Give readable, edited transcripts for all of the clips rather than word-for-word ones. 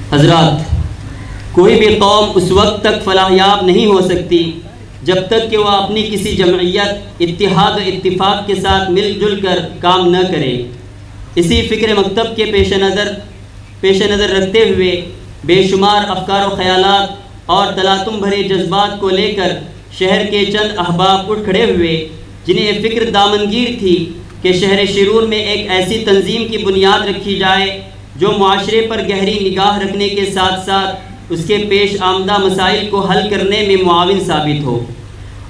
हज़रात, कोई भी कौम उस वक्त तक फलाहयाब नहीं हो सकती जब तक कि वह अपनी किसी जमइयत, इत्तिहाद व इत्तिफाक के साथ मिलजुल कर काम न करे। इसी फ़िक्र मकतब के पेश नज़र रखते हुए बेशुमार अफकार व ख़यालात और तलातुम भरे जज्बात को लेकर शहर के चंद अहबाब उठ खड़े हुए, जिन्हें फ़िक्र दामनगीर थी कि शहर शिरूर में एक ऐसी तंजीम की बुनियाद रखी जाए जो माशरे पर गहरी निगाह रखने के साथ साथ उसके पेश आमदा मसाइल को हल करने में मुआविन साबित हो,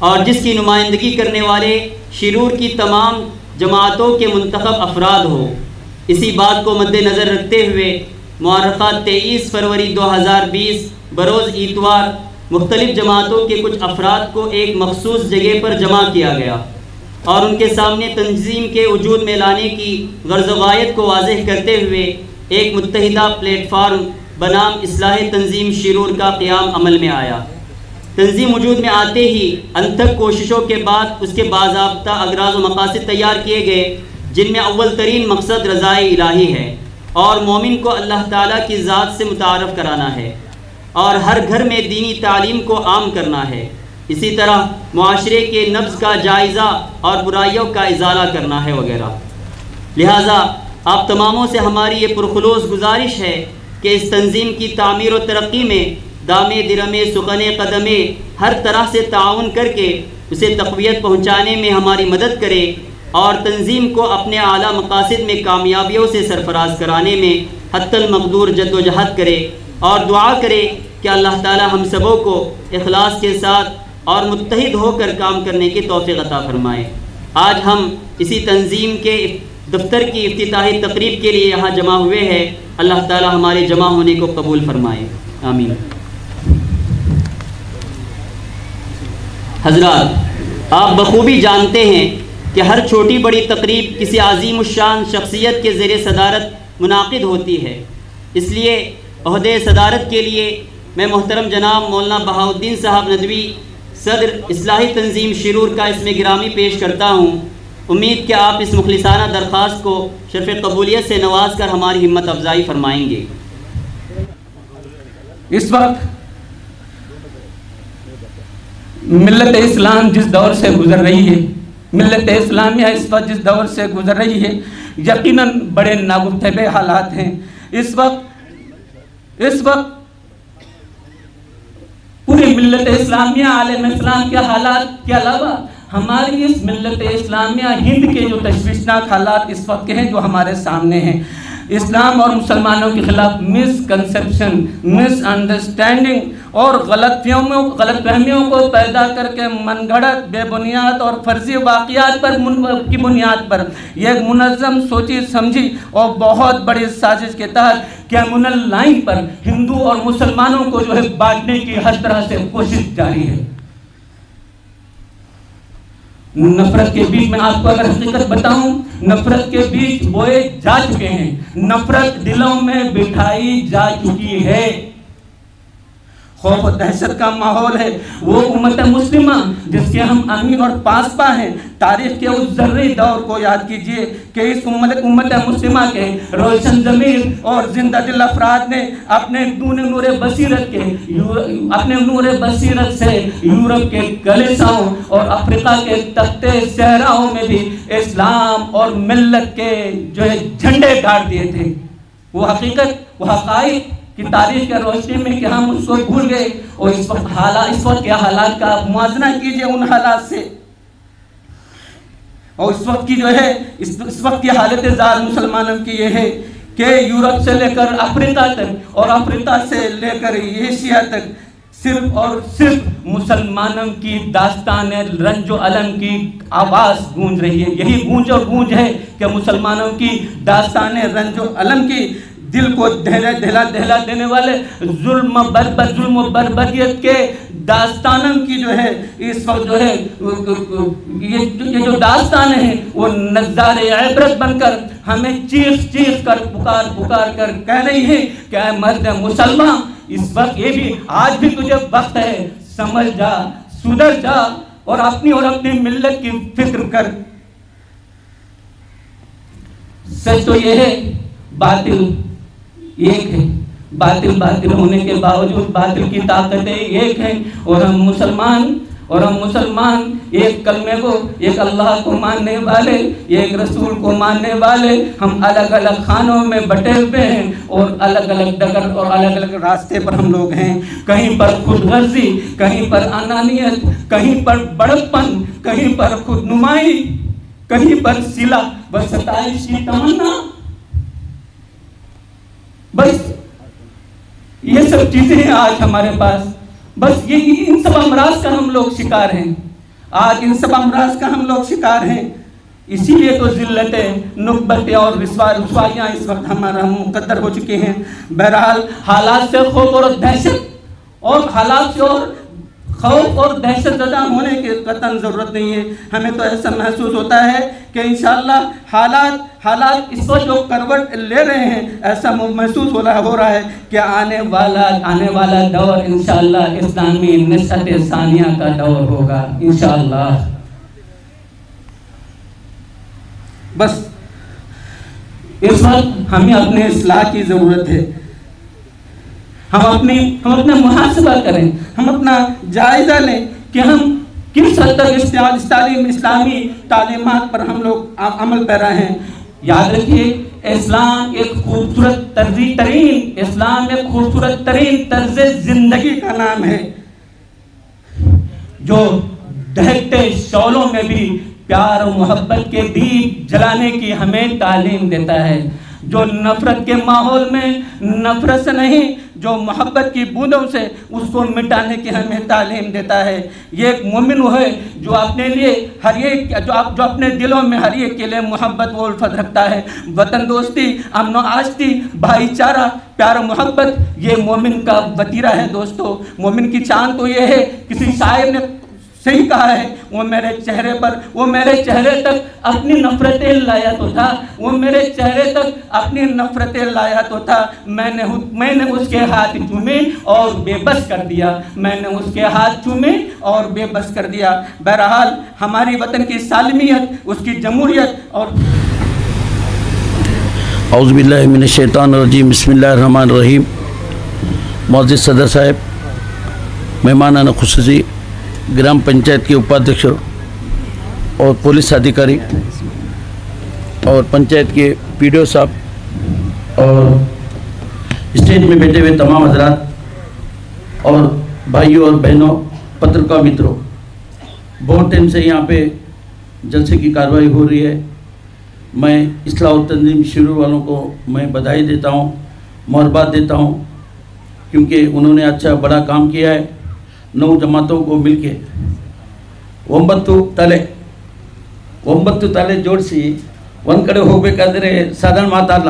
और जिसकी नुमाइंदगी करने वाले शिरूर की तमाम जमातों के मुंतखब अफराद हो। इसी बात को मद्देनज़र रखते हुए मुअर्रखा 23 फरवरी 2020 बरोज़ इतवार मुख्तलिफ़ जमातों के कुछ अफराद को एक मखसूस जगह पर जमा किया गया और उनके सामने तंजीम के वजूद में लाने की गर्ज़ गायत को वाज़ेह करते हुए एक मुत्तहिदा प्लेटफार्म बनाम इस्लाह तंजीम शिरूर का क़याम अमल में आया। तंजीम वजूद में आते ही अनथक कोशिशों के बाद उसके बाज़ाब्ता अगराज़ व मक़ासिद तैयार किए गए, जिनमें अव्वल तरीन मकसद रज़ाए इलाही है और मोमिन को अल्लाह ताला की ज़ात से मुतारफ़ कराना है और हर घर में दीनी तालीम को आम करना है। इसी तरह मुआशरे के नब्ज़ का जायज़ा और बुराइयों का इज़ाला करना है वगैरह। लिहाजा आप तमामों से हमारी ये पुरखुलूस गुजारिश है कि इस तंजीम की तामीर व तरक्की में दामे दिरमे सुकने कदमे हर तरह से ताउन करके उसे तक़वियत पहुँचाने में हमारी मदद करे और तंजीम को अपने आला मकासद में कामयाबियों से सरफराज कराने में हत्तल मक़दूर जद्दोजहद करे और दुआ करे कि अल्लाह ताला हम सबों को इखलास के साथ और मुत्तहिद होकर काम करने की तौफ़ीक़ अता फ़रमाए। आज हम इसी तंजीम के दफ्तर की इफ्तिताही तकरीब के लिए यहाँ जमा हुए हैं। अल्लाह ताला हमारे जमा होने को कबूल फरमाए, आमीन। हज़रात, आप बखूबी जानते हैं कि हर छोटी बड़ी तकरीब किसी अज़ीम शान शख्सियत के ज़ेरे सदारत मुनाक़िद होती है। इसलिए ओहदे सदारत के लिए मैं मोहतरम जनाब मौलाना बहाउद्दीन साहब नदवी सदर इस्लाही तंजीम शिरूर का इसमें गिरामी पेश करता हूँ। उम्मीद कि आप इस मुखलिसाना दरख्वास्त को शर्फ़ कबूलियत से नवाज कर हमारी हिम्मत अफजाई फरमाएंगे। इस वक्त मिल्लत इस्लाम जिस दौर से गुजर रही है, मिल्लत इस्लामिया इस वक्त जिस दौर से गुजर रही है, यकीनन बड़े नागुफ्तबे हालात हैं। इस वक्त पूरी मिल्लत इस्लामिया आलम इस्लाम के हालात के अलावा हमारी इस मिल्लत इस्लामिया हिंद के जो तशवीशनाक हालात इस वक्त के हैं जो हमारे सामने हैं, इस्लाम और मुसलमानों के खिलाफ मिसकंसेप्शन, मिसअंडरस्टैंडिंग और गलतफहमियों को पैदा करके मनगढ़ंत, बेबुनियाद और फर्जी वाक़ियात पर की बुनियाद पर यह मुनज़्ज़म, सोची समझी और बहुत बड़ी साजिश के तहत कम्युनल लाइन पर हिंदू और मुसलमानों को जो है बांटने की हर तरह से कोशिश जारी है। नफरत के बीच में आपको अगर हकीकत बताऊं, नफरत के बीज बोए जा चुके हैं, नफरत दिलों में बिठाई जा चुकी है, खौफ और दहशत का माहौल है। वो उम्मत मुस्लिमा जिसके हम अमीन और पासपा हैं, तारीख के उस जर्री दौर को याद कीजिए कि इस उम्मत मुस्लिमा के रोशन ज़मीर और जिंदा दिल अफराद ने अपने नूर बसीरत से यूरोप के गलिसाओं और अफ्रीका के तख्ते सहराओं में भी इस्लाम और मिल्लत के जो है झंडे गाड़ दिए थे। वो हकीकत, वो हक़ाइक़ की तारीख के रोशनी में कि हम उसको भूल गए। और इस वक्त के हालात का मुआवजा कीजिए उन हालात से, और इस वक्त की जो है इस वक्त की हालत ज़ार मुसलमानों की ये है कि यूरोप से लेकर अफ्रीका तक और अफ्रीका से लेकर एशिया तक सिर्फ और सिर्फ मुसलमानों की दास्तान रंजो अलम की आवाज़ गूंज रही है। यही गूंज और गूंज है कि मुसलमानों की दास्तान रंजो अलम की दिल को दहला देने वाले जुल्म बर्बरियत के दास्तानों की जो है इस वक्त जो है ये जो दास्तान है वो नज़ारे इबरत बनकर हमें चीख कर पुकार कर कह रही है कि मर्द मुसलमान, इस वक्त ये भी आज भी तुझे वक्त है, समझ जा, सुधर जा और अपनी मिल्लत की फिक्र कर। सच तो ये है, बातिल एक है बातिल बातिल होने के बावजूद बातिल की ताकतें एक हैं, और हम मुसलमान एक कलमे को, एक अल्लाह को मानने वाले, एक रसूल को मानने वाले, हम अलग अलग खानों में बटे हुए हैं और अलग अलग डगर और अलग अलग रास्ते पर हम लोग हैं। कहीं पर खुदगर्जी, कहीं पर अनानियत, कहीं पर बड़प्पन, कहीं पर खुदनुमाई, कहीं पर सिला व सताइश की तमन्ना। बस ये सब चीजें हैं आज हमारे पास। बस ये इन सब अमराज का हम लोग शिकार हैं। आज इन सब अमराज का हम लोग शिकार हैं। इसीलिए तो जिल्लतें, नुकबतें और रुसवाइयाँ इस वक्त हमारा मुकद्दर हो चुके हैं। बहरहाल हालात से खौफ और दहशत और हालात से और खौफ और दहशत ज़दा होने की कतई ज़रूरत नहीं है। हमें तो ऐसा महसूस होता है कि इंशाअल्लाह हालात इस वक्त जो करवट ले रहे हैं, ऐसा महसूस हो रहा है कि आने वाला दौर इंशाअल्लाह इस्लामी नशअत सानिया का दौर होगा इंशाअल्लाह। बस इस वक्त हमें अपने इस्लाह की ज़रूरत है। हम अपना मुहासबा करें, हम अपना जायज़ा लें कि हम किस हद तक इस्लामी तालीमात पर हम लोग अमल पैरा हैं। याद रखिए, इस्लाम एक खूबसूरत तरीन तर्ज़ ज़िंदगी का नाम है, जो दहकते शौलों में भी प्यार और मोहब्बत के दीप जलाने की हमें तालीम देता है, जो नफरत के माहौल में नफरत से नहीं, जो मोहब्बत की बूंदों से उसको मिटाने की हमें तालीम देता है। ये एक मोमिन वो है जो अपने लिए जो अपने दिलों में हर एक के लिए मोहब्बत व उल्फत रखता है। वतन दोस्ती, अमन आश्ती, भाईचारा, प्यार मोहब्बत, ये मोमिन का वतीरा है। दोस्तों, मोमिन की चांद तो ये है, किसी शायर ने सही कहा है, वो मेरे चेहरे तक अपनी नफरतें लाया तो था, वो मेरे चेहरे तक अपनी नफरतें लाया तो था। मैंने उसके हाथ चूमे और बेबस कर दिया, मैंने उसके हाथ चूमे और बेबस कर दिया। बहरहाल हमारी वतन की सालमियत, उसकी जमहूरियत और औज़ु बिल्लाहि मिनश शैतानिर रजीम, बिस्मिल्लाहिर रहमानिर रहीम। मौजूद सदर साहब, मेहमानान खुसूसी, ग्राम पंचायत के उपाध्यक्ष और पुलिस अधिकारी और पंचायत के पीडीओ साहब और स्टेज में बैठे हुए तमाम हजरात और भाइयों और बहनों, पत्रकार मित्रों, बहुत टाइम से यहाँ पे जलसे की कार्रवाई हो रही है। मैं इस्लाह और तंजीम शुरू वालों को मैं बधाई देता हूँ, मुबारकबाद देता हूँ, क्योंकि उन्होंने अच्छा बड़ा काम किया है। 9 जमातों को मिलके 9 ತಲೆ ಜೋಡಿಸಿ ಒಂದು ಕಡೆ ಹೋಗಬೇಕಾದ್ರೆ ಸಾಧಾರಣ ಮಾತಲ್ಲ,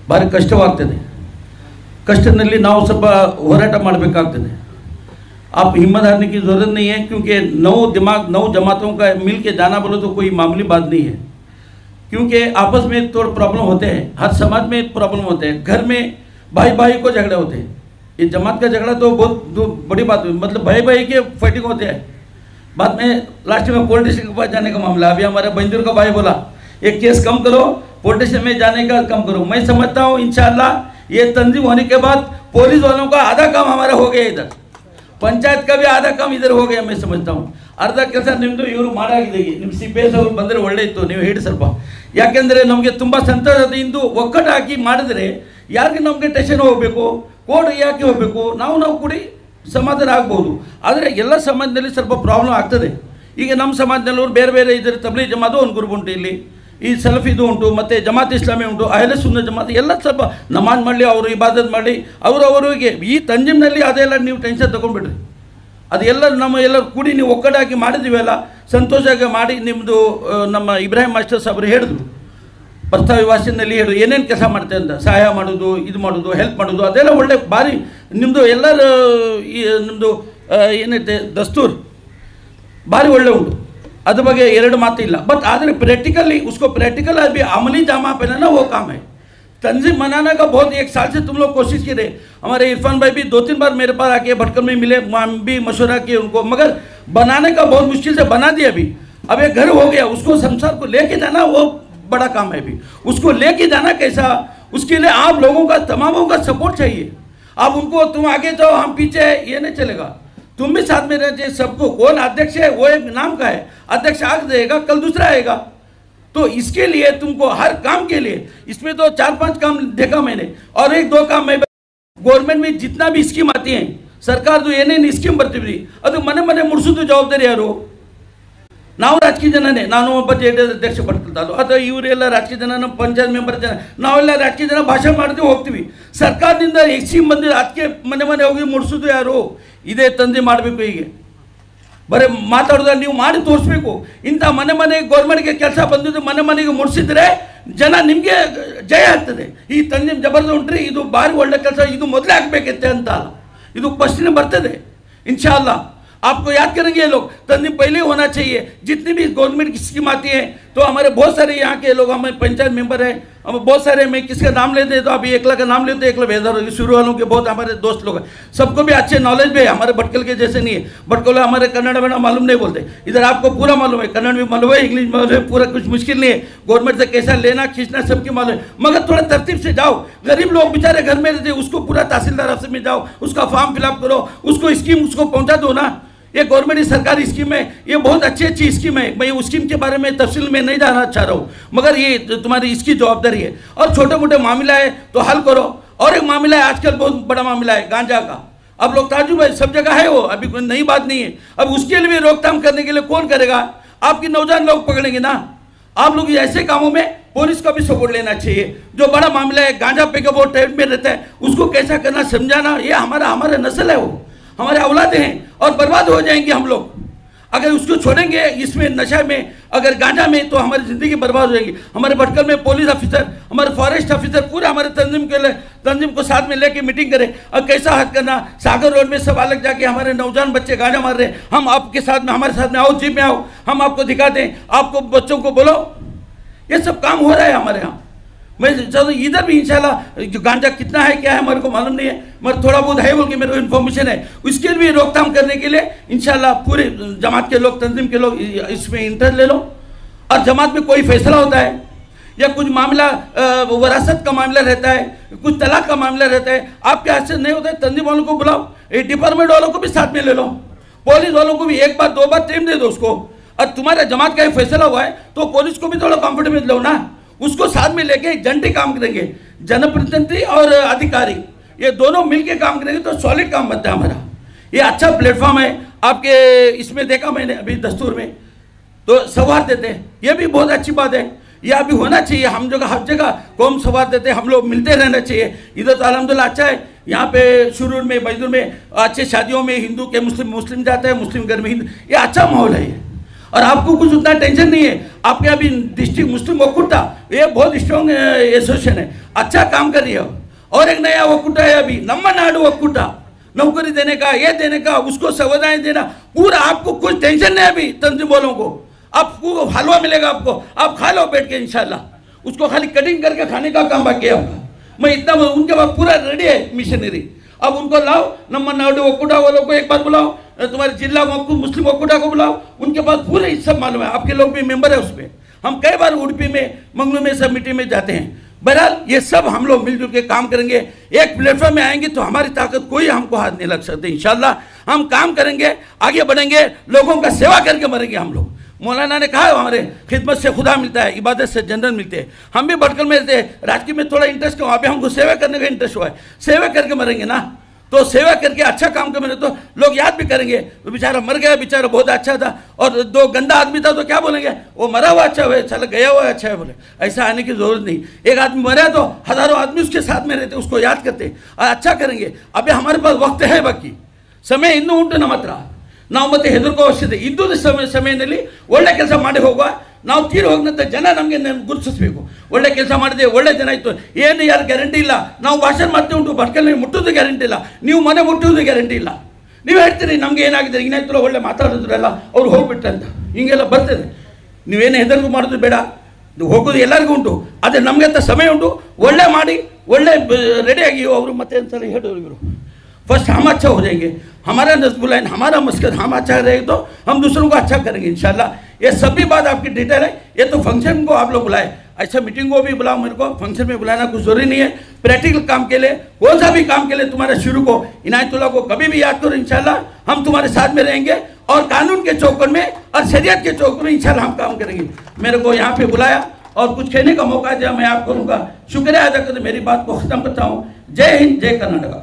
ಭಾರಿ ಕಷ್ಟವಾಗ್ತದೆ. ಕಷ್ಟದಲ್ಲಿ ನಾವು ಸ್ವಲ್ಪ ಹೋರಾಟ ಮಾಡಬೇಕಾಗ್ತದೆ. आप हिम्मत हारने की ज़रूरत नहीं है, क्योंकि 9 जमातों का मिल के जाना बोलो तो कोई मामूली बात नहीं है, क्योंकि आपस में थोड़े प्रॉब्लम होते हैं, हर समाज में प्रॉब्लम होते हैं, घर में भाई को झगड़े होते हैं। ये जमात का झगड़ा तो बहुत बड़ी बात है, मतलब भाई के फाइटिंग होते हैं। बाद में लास्ट में पुलिस स्टेशन के पास जाने का मामला। अभी हमारे बंजूर का भाई बोला एक केस कम करो, पुलिस स्टेशन में जाने का कम करो। मैं समझता हूँ इंशाअल्लाह ये तंजीम होने के बाद पुलिस वालों का आधा काम हमारा हो गया, इधर पंचायत का भी आधा काम इधर हो गया। मैं समझता हूँ ಅರ್ಧ ಕೆಲಸ ನಿಮ್ಮದು ಇವರು ಮಾಡಾಗಿದೆ. ನಿಮ್ಮ CPS ಅವರು ಬಂದರೆ ಒಳ್ಳೆ ಇತ್ತು, ನೀವು ಹೇಳಿ ಸ್ವಲ್ಪ. ಯಾಕೆಂದರೆ ನಮಗೆ ತುಂಬ ಸಂತೋಷದ ಇಂದು ಒಕ್ಕಟ್ಟು ಹಾಕಿ ಮಾಡಿದರೆ ಯಾರಿಗೆ ನಮಗೆ ಟೆನ್ಷನ್ ಹೋಗಬೇಕು, ಕೋರ್ಟ್ ಯಾಕೆ ಹೋಗಬೇಕು, ನಾವು ಕೂಡಿ ಸಮಾಧಾನ ಆಗ್ಬೋದು. ಆದರೆ ಎಲ್ಲ ಸಮಾಜದಲ್ಲಿ ಸ್ವಲ್ಪ ಪ್ರಾಬ್ಲಮ್ ಆಗ್ತದೆ. ಈಗ ನಮ್ಮ ಸಮಾಜದಲ್ಲವರು ಬೇರೆ ಇದ್ದಾರೆ, ತಬ್ಲೀಗ್ ಜಮಾತು ಒಂದು ಗ್ರೂಪ್ ಉಂಟು, ಇಲ್ಲಿ ಈ ಸಲಫಿದು ಉಂಟು, ಮತ್ತು ಜಮಾತ್ ಇಸ್ಲಾಮಿ ಉಂಟು, ಅಹ್ಲೆ ಸುನ್ನ ಜಮಾತ್, ಎಲ್ಲ ಸ್ವಲ್ಪ ನಮಾಜ್ ಮಾಡಲಿ, ಅವರು ಇಬಾದತ್ ಮಾಡಲಿ, ಅವರವರಿಗೆ ಈ ತಂಜಿಮ್ನಲ್ಲಿ ಅದೆಲ್ಲ ನೀವು ಟೆನ್ಷನ್ ತೊಗೊಂಡ್ಬಿಡ್ರಿ. ಅದೆಲ್ಲ ಎಲ್ಲ ಕೂಡಿ ನೀವು ಒಕ್ಕಡಾಗಿ ಮಾಡಿದ್ದೀವಲ್ಲ, ಸಂತೋಷವಾಗಿ ಮಾಡಿ. ನಿಮ್ಮದು ನಮ್ಮ ಇಬ್ರಾಹಿಂ ಮಾಸ್ಟರ್ ಸಾಬ್ರು ಹೇಳಿದ್ರು, ಪ್ರಸ್ತಾವ ವಾಸಿನಲ್ಲಿ ಹೇಳಿದ್ರು ಏನೇನು ಕೆಲಸ ಮಾಡ್ತಾರೆ ಅಂತ, ಸಹಾಯ ಮಾಡೋದು, ಇದು ಮಾಡೋದು, ಹೆಲ್ಪ್ ಮಾಡೋದು, ಅದೆಲ್ಲ ಒಳ್ಳೆ ಭಾರಿ ನಿಮ್ಮದು ಎಲ್ಲರ ಈ ನಿಮ್ಮದು ಏನೈತೆ ದಸ್ತೂರ್ ಭಾರಿ ಒಳ್ಳೆ ಉಂಟು. अद बगे ಎರಡು ಮಾತು ಇಲ್ಲ. बट आदर प्रैक्टिकली उसको प्रैक्टिकल अभी अमली जामा पहनाना वो काम है. तंजीम बनाने का बहुत 1 साल से तुम लोग कोशिश की रहे. हमारे इरफान भाई भी 2-3 बार मेरे पास आके भटकल में मिले, वहाँ भी मशवरा किए उनको, मगर बनाने का बहुत मुश्किल से बना दिया. अभी अब एक घर हो गया, उसको संसार को लेके जाना वो बड़ा काम है अभी। उसको लेके जाना कैसा, उसके लिए आप लोगों का तमामों का सपोर्ट चाहिए। आप उनको तुम आगे जाओ हम पीछे, ये नहीं चलेगा, तुम भी साथ में रहे। सबको कौन अध्यक्ष है वो एक नाम का है, अध्यक्ष आज देगा कल दूसरा आएगा। तो इसके लिए तुमको हर काम के लिए, इसमें तो 4-5 काम देखा मैंने, और 1-2 काम मैं गवर्नमेंट में जितना भी स्कीम आती है सरकार तो ಏನೇನು ಸ್ಕೀಮ್ ಬರ್ತೀವಿ ಅದು ಮನೆ ಮನೆ ಮುಡಿಸೋದು ಜವಾಬ್ದಾರಿ ಯಾರು? ನಾವು ರಾಜಕೀಯ ಜನನೇ, ನಾನು ಒಬ್ಬ JDS ಅಧ್ಯಕ್ಷ ಪಡ್ಕೊಳ್ತಾರೋ ಅಥವಾ ಇವರೆಲ್ಲ ರಾಜಕೀಯ ಜನ, ನಮ್ಮ ಪಂಚಾಯತ್ ಮೆಂಬರ್ ಜನ, ನಾವೆಲ್ಲ ರಾಜಕೀಯ ಜನ ಭಾಷಣ ಮಾಡ್ತೀವಿ ಹೋಗ್ತೀವಿ। ಸರ್ಕಾರದಿಂದ ಸ್ಕೀಮ್ ಬಂದಿದೆ ಅದಕ್ಕೆ ಮನೆ ಮನೆ ಹೋಗಿ ಮುಡಿಸೋದು ಯಾರು? ಇದೇ ತಂದೆ ಮಾಡಬೇಕು। ಹೀಗೆ ಬರೀ ಮಾತಾಡೋದ ನೀವು ಮಾಡಿ ತೋರಿಸ್ಬೇಕು। ಇಂಥ ಮನೆ ಮನೆ ಗೌರ್ಮೆಂಟ್ಗೆ ಕೆಲಸ ಬಂದಿದ್ದು ಮನೆ ಮನೆಗೆ ಮುಡಿಸಿದ್ರೆ ಜನ ನಿಮಗೆ ಜಯ ಆಗ್ತದೆ। ಈ ತಂದೆ ಜಬರ್ದಸ್ತ್ ಉಂಟ್ರಿ ಇದು ಭಾರಿ ಒಳ್ಳೆ ಕೆಲಸ, ಇದು ಮೊದಲೇ ಆಗಬೇಕಿತ್ತೆ ಅಂತ ಅಲ್ಲ, ಇದು ಕ್ವಶ್चन बರ್ತದೆ। इंशाअल्लाह आपको याद करेंगे ये लोग, तंजीम पहले होना चाहिए। जितनी भी गवर्नमेंट की स्कीम आती है तो हमारे बहुत सारे यहाँ के लोग, हमारे पंचायत मेंबर हैं, हम बहुत सारे, मैं किसका नाम लेते तो अभी एकला का नाम लेते, एकला बेहतर शुरू वालों के बहुत हमारे दोस्त लोग हैं, सबको भी अच्छे नॉलेज भी है। हमारे भटकल के जैसे नहीं है, भटकल हमारे कन्नड़ में मालूम नहीं बोलते, इधर आपको पूरा मालूम है, कन्नड़ भी मालूम है, इंग्लिश मालूम है, पूरा कुछ मुश्किल नहीं है। गवर्नमेंट से कैसा लेना खींचना सबकी मालूम है, मगर थोड़ा तरतीब से जाओ। गरीब लोग बेचारे घर में रहते, उसको पूरा तहसीलदार ऑफिस में जाओ, उसका फॉर्म फिलअप करो, उसको स्कीम उसको पहुँचा दो ना। ये गवर्नमेंट सरकारी स्कीम है, ये बहुत अच्छी स्कीम है। मैं उस स्कीम के बारे में तफसील में नहीं जाना चाह रहा हूँ, मगर ये तुम्हारी इसकी जवाबदारी है। और छोटे मोटे मामला है तो हल करो। और एक मामला है आजकल बहुत बड़ा मामला है गांजा का। अब लोग ताजुब है, सब जगह है वो, अभी कोई नई बात नहीं है। अब उसके लिए भी रोकथाम करने के लिए कौन करेगा? आपकी नौजवान लोग पकड़ेंगे ना। आप लोग ऐसे कामों में पुलिस का भी सपोर्ट लेना चाहिए। जो बड़ा मामला है गांजा पे के वो टाइप में रहता है, उसको कैसा करना समझाना, ये हमारा नस्ल है, वो हमारे औलादे हैं और बर्बाद हो जाएंगे हम लोग अगर उसको छोड़ेंगे इसमें नशा में, अगर गांजा में, तो हमारी ज़िंदगी बर्बाद हो जाएगी। हमारे भटकल में पुलिस ऑफिसर, हमारे फॉरेस्ट ऑफिसर पूरे हमारे तंजीम को साथ में लेके मीटिंग करें और कैसा हद करना। सागर रोड में सब अलग जाके हमारे नौजवान बच्चे गांजा मार रहे हैं, हम आपके साथ में, हमारे साथ में आओ, जीप में आओ, हम आपको दिखा दें, आपको बच्चों को बोलो। ये सब काम हो रहा है हमारे यहाँ। मैं चलो इधर भी इंशाल्लाह जो गांजा कितना है क्या है मेरे को मालूम नहीं है, मगर थोड़ा बहुत है बोल के मेरे को इन्फॉर्मेशन है। उसके लिए भी रोकथाम करने के लिए इंशाल्लाह पूरे जमात के लोग, तंजीम के लोग इसमें इंटरेस्ट ले लो। और जमात में कोई फैसला होता है या कुछ मामला वरासत का मामला रहता है, कुछ तलाक का मामला रहता है, आपके हाथ से नहीं होता है, तंजीम वालों को बुलाओ, डिपार्टमेंट वालों को भी साथ में ले लो, पुलिस वालों को भी 1 बार 2 बार टाइम दे दो उसको। और तुम्हारे जमात का फैसला हुआ है तो पुलिस को भी थोड़ा कॉन्फिडेंस लो ना, उसको साथ में लेके जंटी काम करेंगे। जनप्रतिनिधि और अधिकारी ये दोनों मिलके काम करेंगे तो सॉलिड काम बनता है हमारा। ये अच्छा प्लेटफॉर्म है आपके, इसमें देखा मैंने अभी दस्तूर में तो सवार देते हैं, ये भी बहुत अच्छी बात है, ये अभी होना चाहिए। हम जगह हर जगह कौम सवार देते हैं, हम लोग मिलते रहना चाहिए। इधर तो अल्हम्दुलिल्लाह अच्छा है, यहाँ पे शुरू में बैतूल में अच्छे शादियों में हिंदू के मुस्लिम जाता है, मुस्लिम घर में हिंदू, ये अच्छा माहौल है ये। और आपको कुछ उतना टेंशन नहीं है। आपके अभी डिस्ट्रिक्ट मुस्लिम वकुटा ये बहुत स्ट्रॉन्ग एसोसिएशन है, अच्छा काम कर रही है। और एक नया वकुटा है अभी नम्मा नाडु वकुटा, नौकरी देने का, ये देने का, उसको सुविधाएं देना, पूरा आपको कुछ टेंशन नहीं है अभी तंजीम वालों को। आपको हलवा मिलेगा, आपको आप खा लो बैठ के इंशाल्लाह, उसको खाली कटिंग करके खाने का काम बाकी है आपका। मैं इतना उनके पास पूरा रेडी है मिशनरी, अब उनको लाओ, नम्मा नाडु वकुटा वालों को एक बार बुलाओ, तुम्हारे जिला मुस्लिम वकुटा को बुलाओ, उनके पास पूरे सब मालूम है, आपके लोग भी मेंबर है उसमें। हम कई बार उड़पी में, मंगलू में सब मीटिंग में जाते हैं। बहरहाल ये सब हम लोग मिलजुल के काम करेंगे, एक प्लेटफॉर्म में आएंगे तो हमारी ताकत कोई हमको हाथ नहीं लग सकती। इंशाल्लाह हम काम करेंगे, आगे बढ़ेंगे, लोगों का सेवा करके मरेंगे हम लोग। मौलाना ने कहा हमारे खिदमत से खुदा मिलता है, इबादत से जन्नत मिलते हैं। हम भी भटकल में रहते हैं, राजकीय में थोड़ा इंटरेस्ट है, वहाँ पे हमको सेवा करने का इंटरेस्ट हुआ है, सेवा करके मरेंगे ना। तो सेवा करके अच्छा काम कर, तो लोग याद भी करेंगे तो बेचारा मर गया, बेचारा बहुत अच्छा था, और 2 गंदा आदमी था तो क्या बोलेंगे, वो मरा हुआ अच्छा है, चला गया हुआ अच्छा है, बोले ऐसा आने की जरूरत नहीं। एक आदमी मरा तो हजारों आदमी उसके साथ में रहते, उसको याद करते और अच्छा करेंगे। अभी हमारे पास वक्त है, बाकी समय ಇನ್ನೂ ಉಂಟು ನಮ್ಮ ಹತ್ರ, ನಾವು ಮತ್ತೆ ಹೆದರ್ಕೋ ಅವಶ್ಯಕತೆ ಇದ್ದುದ ಸಮಯದಲ್ಲಿ ಒಳ್ಳೆ ಕೆಲಸ ಮಾಡಿ ಹೋಗುವ। ನಾವು ತೀರಿ ಹೋಗಿನಂತ ಜನ ನಮಗೆ ಗುರುತಿಸಬೇಕು, ಒಳ್ಳೆ ಕೆಲಸ ಮಾಡಿದೆ, ಒಳ್ಳೆ ಜನ ಇತ್ತು, ಏನು ಯಾರು ಗ್ಯಾರಂಟಿ ಇಲ್ಲ। ನಾವು ಭಾಷಣ ಮಾಡ್ತೀವಿ ಉಂಟು, ಭಟ್ಕಲ್ ಮುಟ್ಟೋದು ಗ್ಯಾರಂಟಿ ಇಲ್ಲ, ನೀವು ಮನೆ ಮುಟ್ಟೋದು ಗ್ಯಾರಂಟಿ ಇಲ್ಲ। ನೀವು ಹೇಳ್ತೀರಿ ನಮಗೆ ಏನಾಗಿದೆ, ಏನಾಯ್ತು ಒಳ್ಳೆ ಮಾತಾಡಿದ್ರಲ್ಲ ಅವ್ರು ಹೋಗ್ಬಿಟ್ರೆ ಅಂತ, ಹಿಂಗೆಲ್ಲ ಬರ್ತದೆ। ನೀವೇನು ಹೆದರಿಕೆ ಮಾಡೋದು ಬೇಡ, ಹೋಗೋದು ಎಲ್ಲರಿಗೂ ಉಂಟು, ಆದರೆ ನಮಗೆ ಅಂತ ಸಮಯ ಉಂಟು, ಒಳ್ಳೆ ಮಾಡಿ ಒಳ್ಳೆ ರೆಡಿಯಾಗಿ ಅವರು ಮತ್ತೆ ಒಂದ್ಸಲ ಹೇಳೋರು ಇವರು फर्स्ट हम अच्छा हो जाएंगे, हमारा नज़्बुल-ऐन, हमारा मस्कत, हम अच्छा रहेंगे तो हम दूसरों को अच्छा करेंगे इंशाल्लाह। ये सभी बात आपकी डिटेल है, ये तो फंक्शन को आप लोग बुलाए, ऐसा मीटिंग को भी बुलाओ, मेरे को फंक्शन में बुलाना कुछ जरूरी नहीं है। प्रैक्टिकल काम के लिए, कौन सा भी काम के लिए तुम्हारे शुरू को, इनायतुल्लाह को कभी भी याद करो, इंशाल्लाह हम तुम्हारे साथ में रहेंगे और कानून के चौकट में और शरीयत के चौकट में इंशाल्लाह हम काम करेंगे। मेरे को यहाँ पे बुलाया और कुछ कहने का मौका दिया, मैं आप करूँगा, शुक्रिया अदा करते मेरी बात को ख़त्म करता हूँ। जय हिंद, जय कर्नाटका।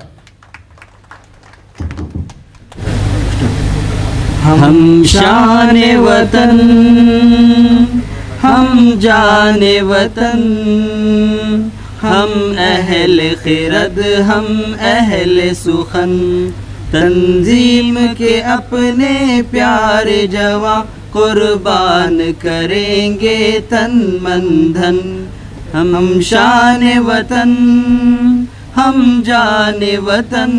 हम शान वतन, हम जाने वतन, हम अहल खिरद, हम अहल सुखन, तंजीम के अपने प्यारे जवां कुर्बान करेंगे तन मन धन। हम शान वतन, हम जाने वतन,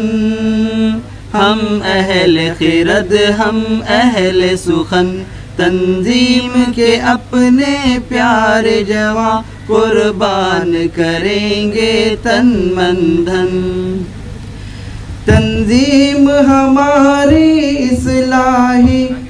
हम अहल खिरद, हम अहल सुखन, तंजीम के अपने प्यारे जवां कुर्बान करेंगे तन मन धन। तंजीम हमारी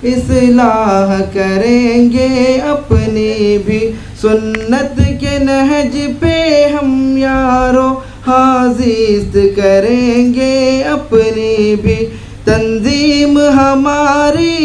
इस्लाह करेंगे अपनी भी, सुन्नत के नहज पे हम यारो हाजिस्त करेंगे अपनी भी। तंजीम हमारी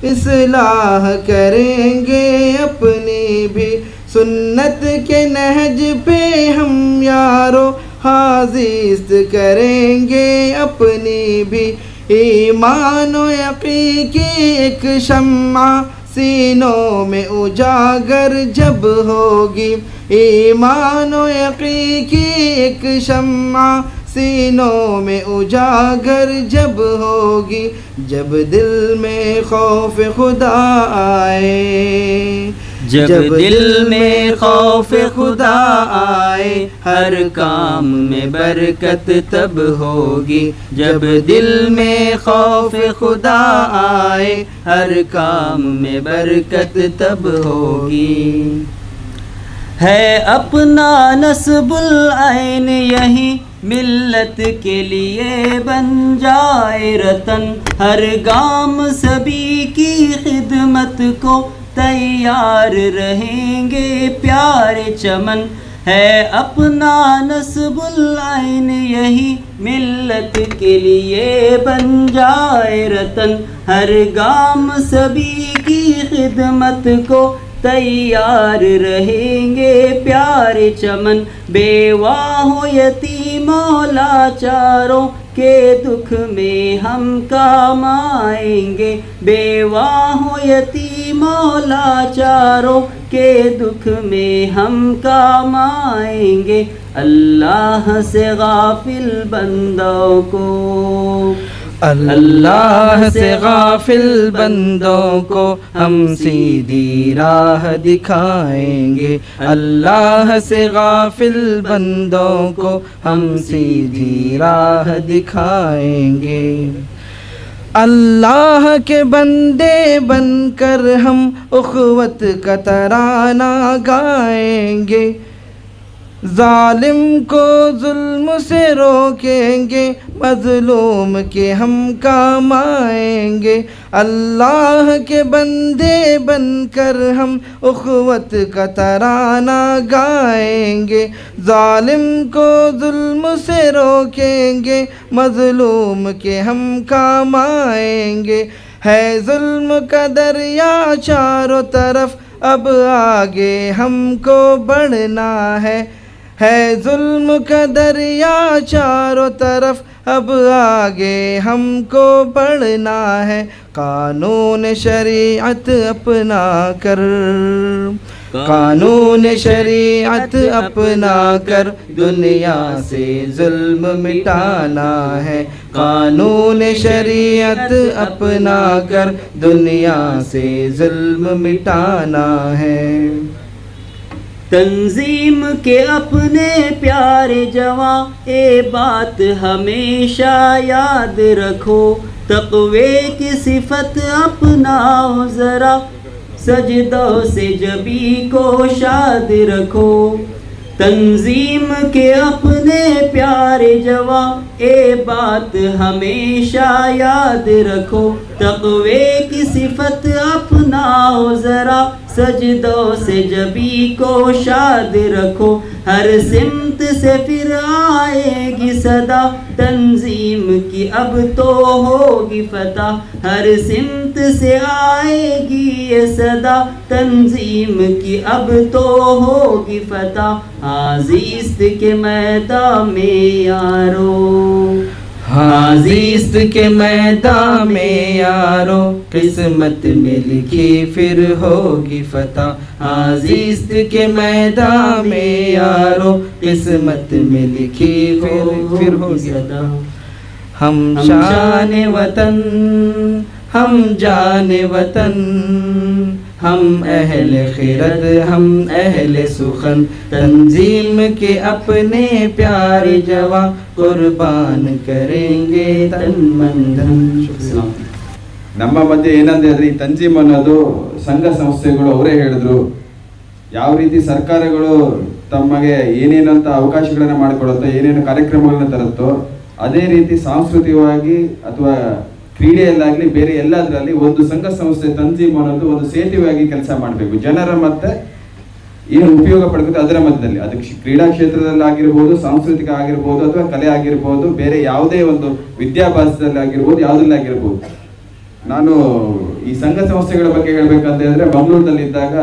इस्लाह करेंगे अपनी भी, सुन्नत के नहज पे हम यारो हाजिस्त करेंगे अपनी भी। ईमान व यक़ीन की एक शम्मा सीनों में उजागर जब होगी, ईमान व यक़ीन की एक शम्मा सीनों में उजागर जब होगी, जब दिल में खौफ खुदा आए, जब दिल में खौफ खुदा आए, हर काम में बरकत तब होगी, जब दिल में खौफ खुदा आए, हर काम में बरकत तब होगी। है अपना नस्बुल ऐन यही मिल्लत के लिए बन जाए रतन, हर गाम सभी की खिदमत को तैयार रहेंगे प्यारे चमन। है अपना नस्बुल ऐन यही मिल्लत के लिए बन जाए रतन, हर गाम सभी की खिदमत को तैयार रहेंगे प्यारे चमन। बेवा हो यतीमों लाचारों के दुख में हम काम आएंगे, बेवा हो यतीमों लाचारों के दुख में हम काम आएंगे। अल्लाह से गाफिल बंदों को, अल्लाह से गाफिल बंदों को हम सीधी राह दिखाएंगे, अल्लाह से गाफिल बंदों को हम सीधी राह दिखाएंगे। अल्लाह के बंदे बनकर हम उख़्वत का तराना गाएंगे, जालिम को जुल्म से रोकेंगे, मज़लूम के हम काम आएंगे। अल्लाह के बंदे बनकर हम उख़्वत का तराना गाएंगे, जालिम को जुल्म से रोकेंगे, मज़लूम के हम काम आएंगे। है जुल्म का दरिया चारों तरफ, अब आगे हमको बढ़ना है जुल्म का दरिया चारों तरफ, अब आगे हमको बढ़ना है। कानून शरीयत अपना कर, कानून शरीयत अपना कर, दुनिया से जुल्म मिटाना है। कानून शरीयत अपना कर, दुनिया से जुल्म मिटाना है। तंजीम के अपने प्यारे जवां, ए बात हमेशा याद रखो, तक़वे की सिफत अपनाओ ज़रा, सजदों से जबी को शाद रखो। तंजीम के अपने प्यारे जवां, ए बात हमेशा याद रखो, तक़वे की सिफत अपना सुनाओ ज़रा, सजदों से जबी को शाद रखो, हर सिमत से फिर आएगी सदा, तंजीम की अब तो होगी फतह, हर सिमत से आएगी ये सदा, तंजीम की अब तो होगी फतह, हाज़ीस्त के मैदान में यारो, हाज़ीस्त के मैदान में यारो, किस्मत में लिखी फिर होगी फतह, हाज़ीस्त के मैदान में यारो, किस्मत में लिखी फिर होगी फतह। हम शान वतन, हम जाने वतन, हम अहले खिरत, हम अहले सुखन, तंजीम के अपने प्यारे जवा, कुर्बान करेंगे तन मन धन। ನಮ್ಮ ಮಧ್ಯೆ ಏನಂದ್ರೆ ಈ ತಂಜೀಮ್ ಅನ್ನೋದು ಸಂಘ ಸಂಸ್ಥೆಗಳು ಅವರೇ ಹೇಳಿದ್ರು, ಯಾವ ರೀತಿ ಸರ್ಕಾರಗಳು ತಮಗೆ ಏನೇನಂತ ಅವಕಾಶಗಳನ್ನು ಮಾಡಿಕೊಡುತ್ತೋ, ಏನೇನು ಕಾರ್ಯಕ್ರಮಗಳನ್ನ ತರುತ್ತೋ, ಅದೇ ರೀತಿ ಸಾಂಸ್ಕೃತಿಕವಾಗಿ ಅಥವಾ ಕ್ರೀಡೆಯಲ್ಲಾಗಲಿ ಬೇರೆ ಎಲ್ಲದರಲ್ಲಿ ಒಂದು ಸಂಘ ಸಂಸ್ಥೆ ತಂಜೀಮ್ ಅನ್ನೋದು ಒಂದು ಸೇತುವೆಯಾಗಿ ಕೆಲಸ ಮಾಡಬೇಕು. ಜನರ ಮತ್ತೆ ಏನು ಉಪಯೋಗ ಪಡ್ಬೇಕು ಅದರ ಮಧ್ಯದಲ್ಲಿ, ಅದಕ್ಕೆ ಕ್ರೀಡಾ ಕ್ಷೇತ್ರದಲ್ಲಿ ಆಗಿರ್ಬೋದು, ಸಾಂಸ್ಕೃತಿಕ ಆಗಿರ್ಬೋದು, ಅಥವಾ ಕಲೆ ಆಗಿರ್ಬೋದು, ಬೇರೆ ಯಾವುದೇ ಒಂದು ವಿದ್ಯಾಭ್ಯಾಸದಲ್ಲಿ ಆಗಿರ್ಬೋದು, ಯಾವುದರಲ್ಲಿ ಆಗಿರ್ಬೋದು. ನಾನು ಈ ಸಂಘ ಸಂಸ್ಥೆಗಳ ಬಗ್ಗೆ ಹೇಳ್ಬೇಕಂತ ಹೇಳಿದ್ರೆ, ಮಂಗಳೂರಿನಲ್ಲಿ ಇದ್ದಾಗ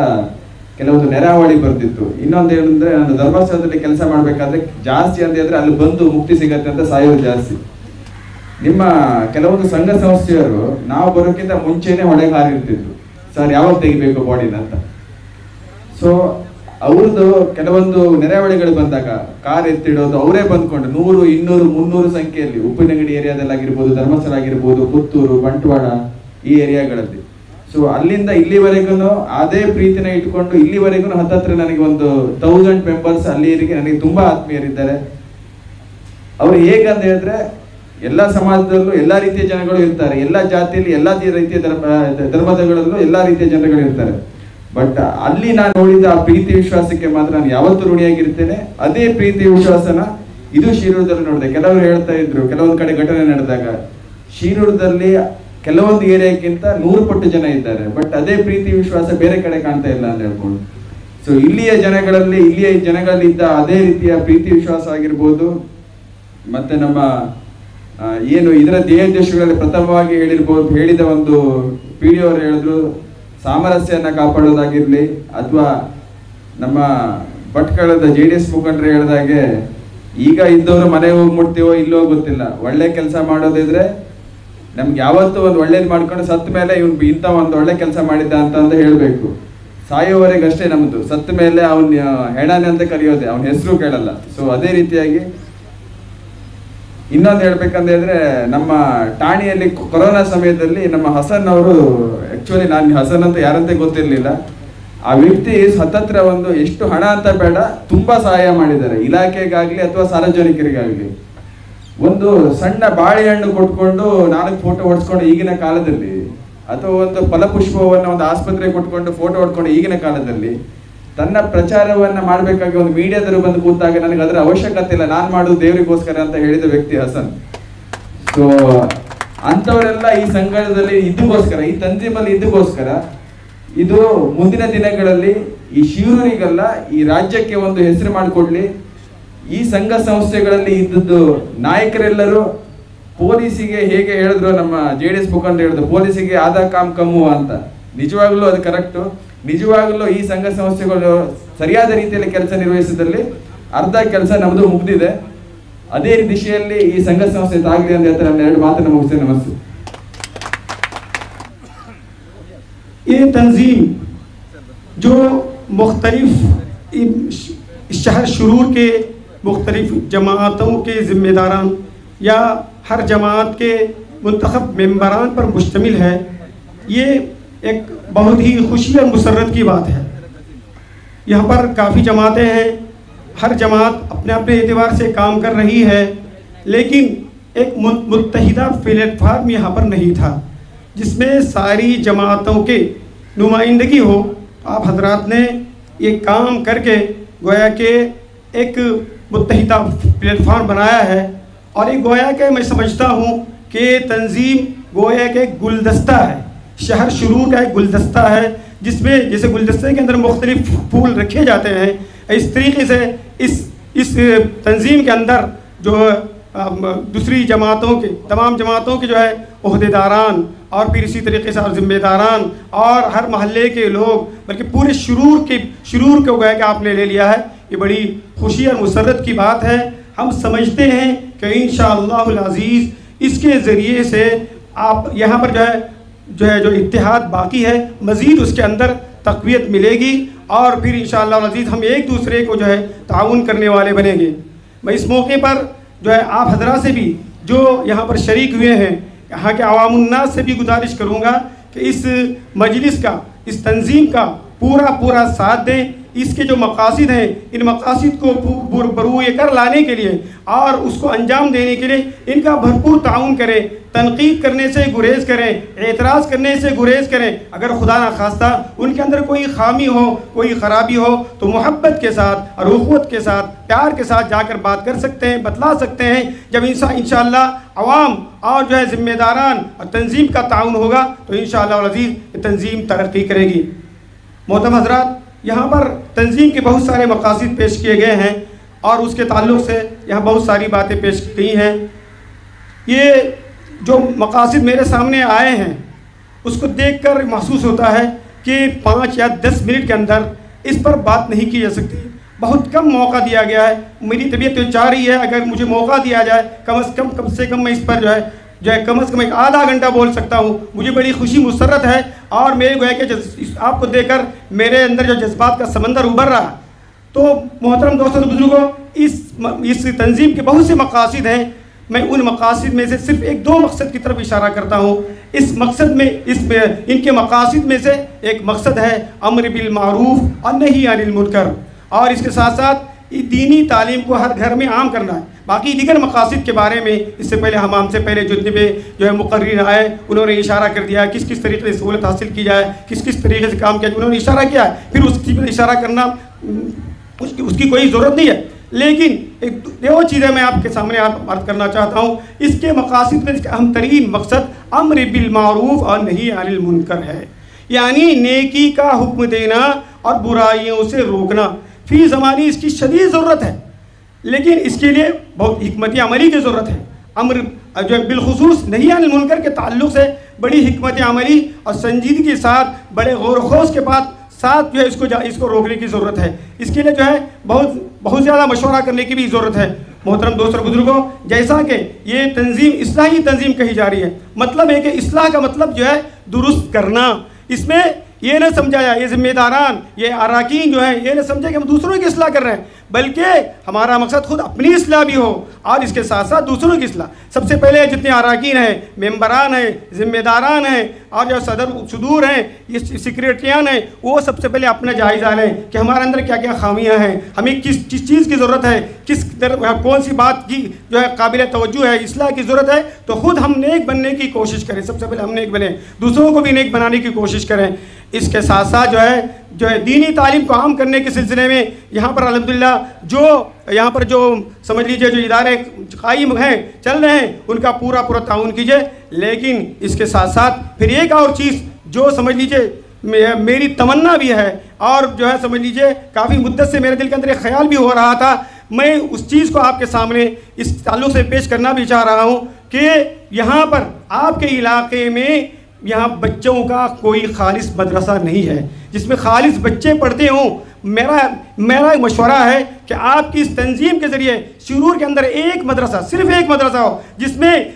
ಕೆಲವೊಂದು ನೆರಾವಳಿ ಬರ್ತಿತ್ತು. ಇನ್ನೊಂದು ಏನಂದ್ರೆ, ನಾನು ಧರ್ಮಸ್ಥಳದಲ್ಲಿ ಕೆಲಸ ಮಾಡ್ಬೇಕಾದ್ರೆ ಜಾಸ್ತಿ ಅಂತ ಹೇಳಿದ್ರೆ ಅಲ್ಲಿ ಬಂದು ಮುಕ್ತಿ ಸಿಗತ್ತೆ ಅಂತ ಸಾಯೋದು ಜಾಸ್ತಿ. ನಿಮ್ಮ ಕೆಲವೊಂದು ಸಂಘ ಸಂಸ್ಥೆಯವರು ನಾವು ಬರೋಕ್ಕಿಂತ ಮುಂಚೆನೆ ಹೊಳೆಗೆ ಹಾರಿರ್ತಿದ್ರು, ಸರ್ ಯಾವಾಗ ತೆಗಿಬೇಕು ಬಾಡಿನ ಅಂತ. ಸೊ ಅವ್ರದ್ದು ಕೆಲವೊಂದು ನೆರೆಹೊಳೆಗಳು ಬಂದಾಗ ಕಾರ್ ಎತ್ತಿಡೋದು ಅವರೇ ಬಂದ್ಕೊಂಡು 100, 200, 300 ಸಂಖ್ಯೆಯಲ್ಲಿ ಉಪ್ಪಿನಂಗಡಿ ಏರಿಯಾದಲ್ಲಿ ಆಗಿರ್ಬೋದು, ಧರ್ಮಸ್ಥಳ ಆಗಿರ್ಬೋದು, ಪುತ್ತೂರು, ಬಂಟ್ವಾಳ ಈ ಏರಿಯಾಗಳಲ್ಲಿ. ಸೊ ಅಲ್ಲಿಂದ ಇಲ್ಲಿವರೆಗೂ ಅದೇ ಪ್ರೀತಿನ ಇಟ್ಕೊಂಡು ಇಲ್ಲಿವರೆಗೂ ಹತ್ತತ್ರ ನನಗೆ ಒಂದು 1000 ಮೆಂಬರ್ಸ್ ಅಲ್ಲಿವರೆಗೆ ನನಗೆ ತುಂಬಾ ಆತ್ಮೀಯರಿದ್ದಾರೆ. ಅವ್ರು ಹೇಗಂತ ಹೇಳಿದ್ರೆ, ಎಲ್ಲ ಸಮಾಜದಲ್ಲೂ ಎಲ್ಲ ರೀತಿಯ ಜನಗಳು ಇರ್ತಾರೆ, ಎಲ್ಲ ಜಾತಿಯಲ್ಲಿ ಎಲ್ಲ ರೀತಿಯ ಧರ್ಮದಗಳಲ್ಲೂ ಎಲ್ಲ ರೀತಿಯ ಜನಗಳು ಇರ್ತಾರೆ. ಬಟ್ ಅಲ್ಲಿ ನಾನು ನೋಡಿದ ಆ ಪ್ರೀತಿ ವಿಶ್ವಾಸಕ್ಕೆ ಮಾತ್ರ ನಾನು ಯಾವತ್ತೂ ಋಣಿಯಾಗಿರ್ತೇನೆ. ಅದೇ ಪ್ರೀತಿ ವಿಶ್ವಾಸನ ಇದು ಶಿರೂರದಲ್ಲಿ ನೋಡಿದೆ. ಕೆಲವರು ಹೇಳ್ತಾ ಇದ್ರು, ಕೆಲವೊಂದು ಕಡೆ ಘಟನೆ ನಡೆದಾಗ ಶಿರೂರದಲ್ಲಿ ಕೆಲವೊಂದು ಏರಿಯಾಕ್ಕಿಂತ 100 ಪಟ್ಟು ಜನ ಇದ್ದಾರೆ, ಬಟ್ ಅದೇ ಪ್ರೀತಿ ವಿಶ್ವಾಸ ಬೇರೆ ಕಡೆ ಕಾಣ್ತಾ ಇಲ್ಲ ಅಂತ ಹೇಳ್ಕೊಂಡು. ಸೊ ಇಲ್ಲಿಯ ಜನಗಳಲ್ಲಿ ಇದ್ದ ಅದೇ ರೀತಿಯ ಪ್ರೀತಿ ವಿಶ್ವಾಸ ಆಗಿರ್ಬೋದು, ಮತ್ತೆ ನಮ್ಮ ಏನು ಇದರ ದೇಶಗಳಲ್ಲಿ ಪ್ರಥಮವಾಗಿ ಹೇಳಿದ ಒಂದು ಪೀಡಿ ಅವರು ಹೇಳಿದ್ರು, ಸಾಮರಸ್ಯನ ಕಾಪಾಡೋದಾಗಿರ್ಲಿ, ಅಥವಾ ನಮ್ಮ ಭಟ್ಕಳದ JDS ಮುಖಂಡರು ಹೇಳಿದಾಗೆ, ಈಗ ಇದ್ದವರು ಮನೆ ಹೋಗಿ ಮುಟ್ತೀವೋ ಇಲ್ಲೋ ಗೊತ್ತಿಲ್ಲ, ಒಳ್ಳೆ ಕೆಲಸ ಮಾಡೋದಿದ್ರೆ ನಮ್ಗೆ ಯಾವತ್ತೂ ಒಂದು ಒಳ್ಳೇದು ಮಾಡ್ಕೊಂಡು ಸತ್ತ ಮೇಲೆ ಇವ್ನು ಇಂಥ ಒಂದು ಒಳ್ಳೆ ಕೆಲಸ ಮಾಡಿದ್ದ ಅಂತ ಹೇಳಬೇಕು. ಸಾಯೋವರೆಗೆ ಅಷ್ಟೇ ನಮ್ಮದು, ಸತ್ತ ಮೇಲೆ ಅವನ ಹೆಣನೆ ಅಂತ ಕರೆಯೋದೆ, ಅವನ ಹೆಸರು ಕೇಳಲ್ಲ. ಸೊ ಅದೇ ರೀತಿಯಾಗಿ ಇನ್ನೊಂದು ಹೇಳ್ಬೇಕಂತ ಹೇಳಿದ್ರೆ, ನಮ್ಮ ಠಾಣೆಯಲ್ಲಿ ಕೊರೋನಾ ಸಮಯದಲ್ಲಿ ನಮ್ಮ ಹಸನ್ ಅವರು, ಆಕ್ಚುಲಿ ನಾನು ಹಸನ್ ಅಂತ ಯಾರಂತ ಗೊತ್ತಿರಲಿಲ್ಲ, ಆ ವ್ಯಕ್ತಿ ಹತ್ತತ್ರ ಒಂದು ಎಷ್ಟು ಹಣ ಅಂತ ಬೇಡ, ತುಂಬಾ ಸಹಾಯ ಮಾಡಿದ್ದಾರೆ ಇಲಾಖೆಗಾಗ್ಲಿ ಅಥವಾ ಸಾರ್ವಜನಿಕರಿಗಾಗ್ಲಿ. ಒಂದು ಸಣ್ಣ ಬಾಳೆಹಣ್ಣು ಕೊಟ್ಕೊಂಡು 4 ಫೋಟೋ ಹೊಡ್ಸ್ಕೊಂಡು ಈಗಿನ ಕಾಲದಲ್ಲಿ, ಅಥವಾ ಒಂದು ಫಲಪುಷ್ಪವನ್ನು ಒಂದು ಆಸ್ಪತ್ರೆಗೆ ಕೊಟ್ಕೊಂಡು ಫೋಟೋ ಹೊಡ್ಕೊಂಡು ಈಗಿನ ಕಾಲದಲ್ಲಿ ತನ್ನ ಪ್ರಚಾರವನ್ನ ಮಾಡಬೇಕಾಗಿ ಒಂದು ಮೀಡಿಯಾದರು ಬಂದು ಕೂತಾಗ ನನಗೆ ಅದರ ಅವಶ್ಯಕತೆ ಇಲ್ಲ, ನಾನು ಮಾಡೋದು ದೇವರಿಗೋಸ್ಕರ ಅಂತ ಹೇಳಿದ ವ್ಯಕ್ತಿ ಹಸನ್. ಸೊ ಅಂಥವರೆಲ್ಲ ಈ ಸಂಘದಲ್ಲಿ ಇದಕ್ಕೋಸ್ಕರ, ಈ ತಂಜೀಮಲ್ಲಿ ಇದಕ್ಕೋಸ್ಕರ, ಇದು ಮುಂದಿನ ದಿನಗಳಲ್ಲಿ ಈ ಶಿರೂರಿಗಲ್ಲ ಈ ರಾಜ್ಯಕ್ಕೆ ಒಂದು ಹೆಸರು ಮಾಡಿಕೊಡ್ಲಿ. ಈ ಸಂಘ ಸಂಸ್ಥೆಗಳಲ್ಲಿ ಇದ್ದದ್ದು ನಾಯಕರೆಲ್ಲರೂ ಪೊಲೀಸಿಗೆ ಹೇಗೆ ಹೇಳಿದ್ರು, ನಮ್ಮ JDS ಮುಖಂಡರು ಹೇಳಿದ್ರು, ಪೊಲೀಸಿಗೆ ಆದಾ ಕಾಮ್ ಕಮ್ಮು ಅಂತ. ನಿಜವಾಗ್ಲೂ ಅದು ಕರೆಕ್ಟು. ನಿಜವಾಗ್ಲೂ ಈ ಸಂಘ ಸಂಸ್ಥೆಗಳು ಸರಿಯಾದ ರೀತಿಯಲ್ಲಿ ಕೆಲಸ ನಿರ್ವಹಿಸಿದಲ್ಲಿ ಅರ್ಧ ಕೆಲಸ ನಮ್ಮದು ಮುಗ್ದಿದೆ. ಅದೇ ದಿಶೆಯಲ್ಲಿ ಈ ಸಂಘ ಸಂಸ್ಥೆ ತಾಗಲಿ ಅಂತ ಹೇಳ್ತಾರೆ. ನಾನು 2 ಮಾತನ್ನು ಮುಗಿಸ್ತೇನೆ. ನಮಸ್ತೆ. ये तंजीम जो मुख्तलिफ शहर शुरूर के मुख्तलिफ जमातों के ज़िम्मेदारान या हर जमात के मुंतखब मेंबरान पर मुश्तमिल है, ये एक बहुत ही खुशी और मुसर्रत की बात है। यहाँ पर काफ़ी जमातें हैं, हर जमात अपने अपने एतबार से काम कर रही है, लेकिन एक मुत्तहिदा प्लेटफार्म यहाँ पर नहीं था जिसमें सारी जमातों के नुमाइंदगी हो। आप हजरात ने ये काम करके गोया के एक मुत्तहिदा प्लेटफार्म बनाया है, और ये गोया के मैं समझता हूँ कि तंजीम गोया के गुलदस्ता है, शहर शुरूर का एक गुलदस्ता है, जिसमें जैसे गुलदस्ते के अंदर मुख्तलिफ फूल रखे जाते हैं, इस तरीके से इस तंजीम के अंदर जो दूसरी जमातों के तमाम जमातों के जो है ओहदेदारान और फिर इसी तरीके से ज़िम्मेदारान और हर महल्ले के लोग, बल्कि पूरे शुरूर को गए कि आपने ले लिया है, ये बड़ी खुशी और मुसर्रत की बात है। हम समझते हैं कि इंशाअल्लाहुल अज़ीज़ इसके ज़रिए से आप यहाँ पर जो इत्तेहाद बाकी है, मज़ीद उसके अंदर तक़वियत मिलेगी और फिर इंशाअल्लाहुल अज़ीज़ हम एक दूसरे को जो है ताउन करने वाले बनेंगे। मैं इस मौके पर जो है आप हज़रात से भी जो यहाँ पर शरीक हुए हैं, यहाँ के अवामुन्नास से भी गुजारिश करूँगा कि इस मजलिस का, इस तंजीम का पूरा साथ दें। इसके जो मकासिद हैं, इन मकासिद को बरूए कर लाने के लिए और उसको अंजाम देने के लिए इनका भरपूर ताउन करें। तनकीद करने से गुरेज करें, एतराज़ करने से गुरेज करें। अगर खुदा न खास्ता उनके अंदर कोई खामी हो, कोई ख़राबी हो, तो मोहब्बत के साथ और उख़्वत के साथ, प्यार के साथ जाकर बात कर सकते हैं, बतला सकते हैं। जब इंशाअल्लाह अवाम और जो है ज़िम्मेदारान और तंजीम का ताउन होगा तो इंशाअल्लाह अज़ीज़ तंजीम तरक्की करेगी। मोहतरम हज़रात, यहाँ पर तंजीम के बहुत सारे मकासिद पेश किए गए हैं और उसके ताल्लुक़ से यहाँ बहुत सारी बातें पेश की गई हैं। ये जो मकासिद मेरे सामने आए हैं उसको देखकर महसूस होता है कि 5 या 10 मिनट के अंदर इस पर बात नहीं की जा सकती। बहुत कम मौका दिया गया है। मेरी तबीयत तो चाह रही है अगर मुझे मौका दिया जाए कम से कम मैं इस पर जो है कम से कम एक आधा घंटा बोल सकता हूँ। मुझे बड़ी खुशी मुसर्रत है और मेरे गोया कि आपको देखकर मेरे अंदर जो जज्बात का समंदर उभर रहा। तो मोहतरम दोस्तों बुजुर्गों, इस तंजीम के बहुत से मकासिद हैं। मैं उन मकासिद में से सिर्फ 1-2 मकसद की तरफ इशारा करता हूँ। इस मकसद में इनके मकासिद में से एक मकसद है अम्र बिल मारूफ और नही अनिल मुनकर, और इसके साथ साथ दीनी तालीम को हर घर में आम करना है। बाकी दीगर मकासिद के बारे में इससे पहले हमसे पहले जितने भी जो है मुकर्रिर आए उन्होंने इशारा कर दिया किस किस तरीके से सहूलत हासिल की जाए, किस किस तरीके से काम किया, उन्होंने इशारा किया। फिर उसकी पर इशारा करना उसकी कोई ज़रूरत नहीं है। लेकिन एक दो चीज़ें मैं आपके सामने अर्ज करना चाहता हूँ। इसके मकासिद में इसका अहम तरीन मकसद अम्र बिल मारूफ और नही अनिल मुनकर है, यानी नेकी का हुक्म देना और बुराइयों से रोकना। फी ज़मानी इसकी शदीद ज़रूरत है, लेकिन इसके लिए बहुत हिकमत अमली की ज़रूरत है। अम्र जो है बिलखुसूस नही अनिल मुनकर के ताल्लुक़ से बड़ी हिकमत अमली और संजीदगी के साथ, बड़े गौर ख़ौस के साथ जो है इसको रोकने की ज़रूरत है। इसके लिए जो है बहुत ज़्यादा मशवरा करने की भी ज़रूरत है। मोहतरम दोस्तों बुजुर्गों, जैसा कि ये तंजीम इस्लाही तंजीम कही जा रही है, मतलब है कि इस्लाह का मतलब जो है दुरुस्त करना। इसमें ये न समझा जाए, ये ज़िम्मेदारान, ये अराकीन जो है ये न समझे कि हम दूसरों की इस्लाह कर रहे हैं, बल्कि हमारा मकसद खुद अपनी इस्लाह भी हो और इसके साथ साथ दूसरों की इस्लाह। सबसे पहले जितने अराकीन हैं, मेंबरान हैं, ज़िम्मेदारान हैं और जो सदर सुदूर हैं, ये सेक्रेटरियान हैं, वो सबसे पहले अपना जायज़ा लें कि हमारे अंदर क्या क्या खामियाँ हैं, हमें किस चीज़ की ज़रूरत है, कौन सी बात की जो है काबिल तवज्जो है, इस्लाह की ज़रूरत है। तो ख़ुद हम नेक बनने की कोशिश करें, सबसे पहले हम नेक बने, दूसरों को भी नेक बनाने की कोशिश करें। इसके साथ साथ जो है दीनी तालीम को आम करने के सिलसिले में यहाँ पर अल्हम्दुलिल्लाह यहाँ पर जो समझ लीजिए जो इदारे कायम हैं, चल रहे हैं, उनका पूरा ताउन कीजिए। लेकिन इसके साथ साथ फिर एक और चीज़ जो समझ लीजिए मेरी तमन्ना भी है और जो है समझ लीजिए काफ़ी मुद्दत से मेरे दिल के अंदर एक ख्याल भी हो रहा था, मैं उस चीज़ को आपके सामने इस ताल्लुक़ से पेश करना भी चाह रहा हूँ कि यहाँ पर आपके इलाके में यहाँ बच्चों का कोई खालिस मदरसा नहीं है जिसमें खालिस बच्चे पढ़ते हों। मेरा मशवरा है कि आपकी इस तंजीम के ज़रिए शुरूर के अंदर एक मदरसा, सिर्फ एक मदरसा हो जिसमें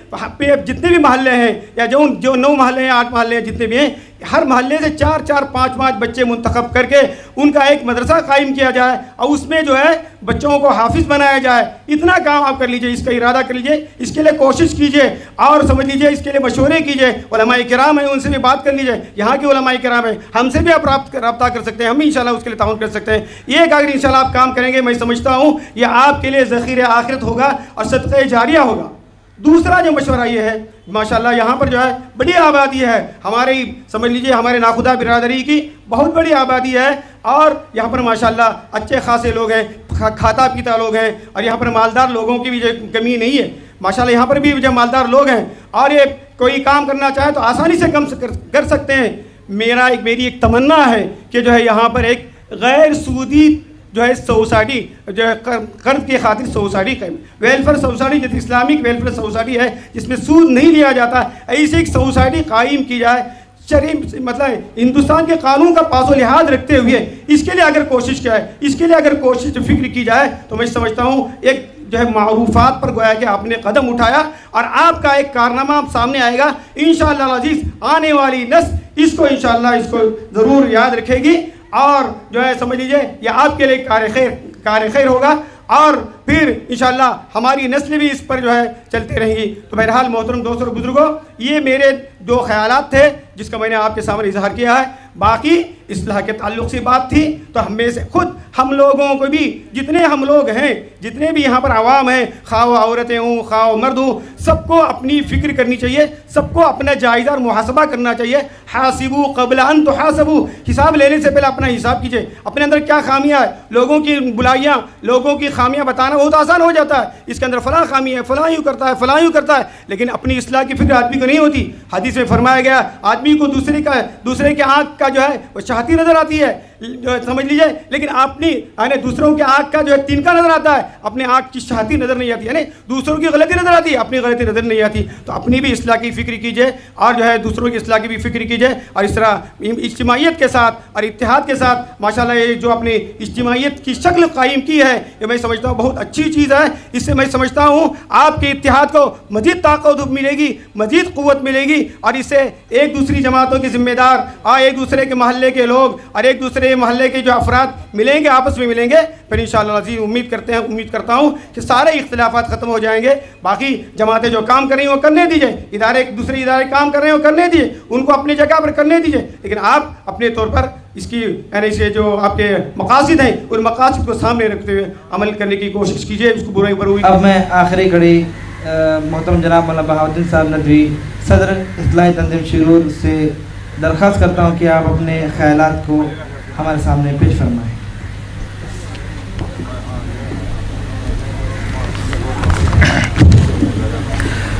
जितने भी महल्ले हैं या जो 9 महल्ले हैं, 8 महल्ले हैं, जितने भी हैं, हर महल्ले से 4-4, 5-5 बच्चे मुंतखब करके उनका एक मदरसा कायम किया जाए और उसमें जो है बच्चों को हाफिज़ बनाया जाए। इतना काम आप कर लीजिए, इसका इरादा कर लीजिए, इसके लिए कोशिश कीजिए और समझ लीजिए इसके लिए मशवरे कीजिए। उलमाए किराम हैं, उनसे भी बात कर लीजिए, यहाँ के उलमाए किराम हैं, हमसे भी आप रब्ता कर सकते हैं, हम भी इंशाल्लाह उसके लिए ताउन कर सकते हैं। ये अगर इंशाल्लाह आप काम करेंगे, मैं समझता हूँ ये आपके लिए ज़ख़ीरे आखिरत होगा और सदक़े जारिया होगा। दूसरा जो मशवरा ये है, माशाल्लाह यहाँ पर जो है बड़ी आबादी है, हमारी समझ लीजिए हमारे नाखुदा बिरादरी की बहुत बड़ी आबादी है और यहाँ पर माशाल्लाह अच्छे खासे लोग हैं, खाता पीता लोग हैं और यहाँ पर मालदार लोगों की भी जो कमी नहीं है। माशाल्लाह यहाँ पर भी जो मालदार लोग हैं और ये कोई काम करना चाहे तो आसानी से कर सकते हैं। मेरी एक तमन्ना है कि जो है यहाँ पर एक गैर सूदी जो है सोसाइटी जो है कर्ज की खातिर सोसाइटी वेलफेयर सोसाइटी, जैसे इस्लामिक वेलफेयर सोसाइटी है जिसमें सूद नहीं लिया जाता, ऐसी एक सोसाइटी कायम की जाए मतलब हिंदुस्तान के कानून का पासो लिहाज रखते हुए। इसके लिए अगर कोशिश किया है, इसके लिए अगर कोशिश फिक्र की जाए तो मैं समझता हूँ एक जो है मारूफात पर गोया कि आपने कदम उठाया और आपका एक कारनामा सामने आएगा। इंशाअल्लाह अजीज़ आने वाली नस्ल इसको इंशाअल्लाह इसको ज़रूर याद रखेगी और जो है समझ लीजिए यह आपके लिए कार खैर होगा और फिर इंशाअल्लाह हमारी नस्ल भी इस पर जो है चलते रहेंगी। तो बहरहाल मोहतरम दोस्तों और बुजुर्गों, ये मेरे दो ख्यालात थे जिसका मैंने आपके सामने इजहार किया है। बाकी इस्लाह के ताल्लुक़ से बात थी तो हम में से खुद हम लोगों को भी, जितने हम लोग हैं, जितने भी यहाँ पर आवाम हैं, खाओ औरतें हों खाओ मर्द हों, सबको अपनी फ़िक्र करनी चाहिए, सबको अपना जायज़ा और मुहासबा करना चाहिए। हासिबू क़ब्ल अन तुहासबू, हिसाब लेने से पहले अपना हिसाब कीजिए, अपने अंदर क्या खामियाँ है। लोगों की बुराइयाँ, लोगों की खामियाँ बताना बहुत आसान हो जाता है, इसके अंदर फ़लाँ खामी है, फ़लाँ यूँ करता है, फ़लाँ यूँ करता है, लेकिन अपनी इस्लाह की फ़िक्र आदमी को नहीं होती। हदीस में फरमाया गया आदमी को दूसरे के आँख का जो है वो चाहती नज़र आती है, जो समझ लीजिए, लेकिन अपनी यानी दूसरों के आँख का जो है तिनका नज़र आता है, अपने आँख की चाहती नज़र नहीं आती, यानी दूसरों की गलती नज़र आती है, अपनी गलती नज़र नहीं आती। तो अपनी भी इस्लाह की फ़िक्र कीजिए और जो है दूसरों की इस्लाह की भी फ़िक्र कीजिए और इस तरह इज्तिमाइयत के साथ और इत्तेहाद के साथ माशाल्लाह ये जो अपनी इज्तिमाइयत की शक्ल कायम की है, ये मैं समझता हूँ बहुत अच्छी चीज़ है। इससे मैं समझता हूँ आपके इत्तेहाद को मज़ीद ताकत मिलेगी, मज़ीद क़ुव्वत मिलेगी और इससे एक दूसरी जमातों के ज़िम्मेदार और एक दूसरे के महल्ले के लोग और एक दूसरे महल्ले के जो अफराद मिलेंगे, आपस में मिलेंगे, फिर इंशाअल्लाह अज़ीज़ उम्मीद करता हूँ कि सारे इख्तिलाफ़ात ख़त्म हो जाएंगे। बाकी जमातें जो काम कर रही हैं वो करने दीजिए, दूसरे इदारे काम कर रहे हैं वो करने दीजिए, उनको अपनी जगह पर करने दीजिए, लेकिन आप अपने तौर पर इसकी यानी इसे जो आपके मकासद हैं उन मकासद को सामने रखते हुए अमल करने की कोशिश कीजिए, उसको बुराई पर हुई। अब मैं आखिरी घड़ी मोहतरम जनाब मौलाना बहाउद्दीन साहब नदवी सदर इस्लाही तंजीम शिरूर से दरख्वास्त करता हूँ कि आप अपने ख्यालात को हमारे सामने पेश फरमाएँ।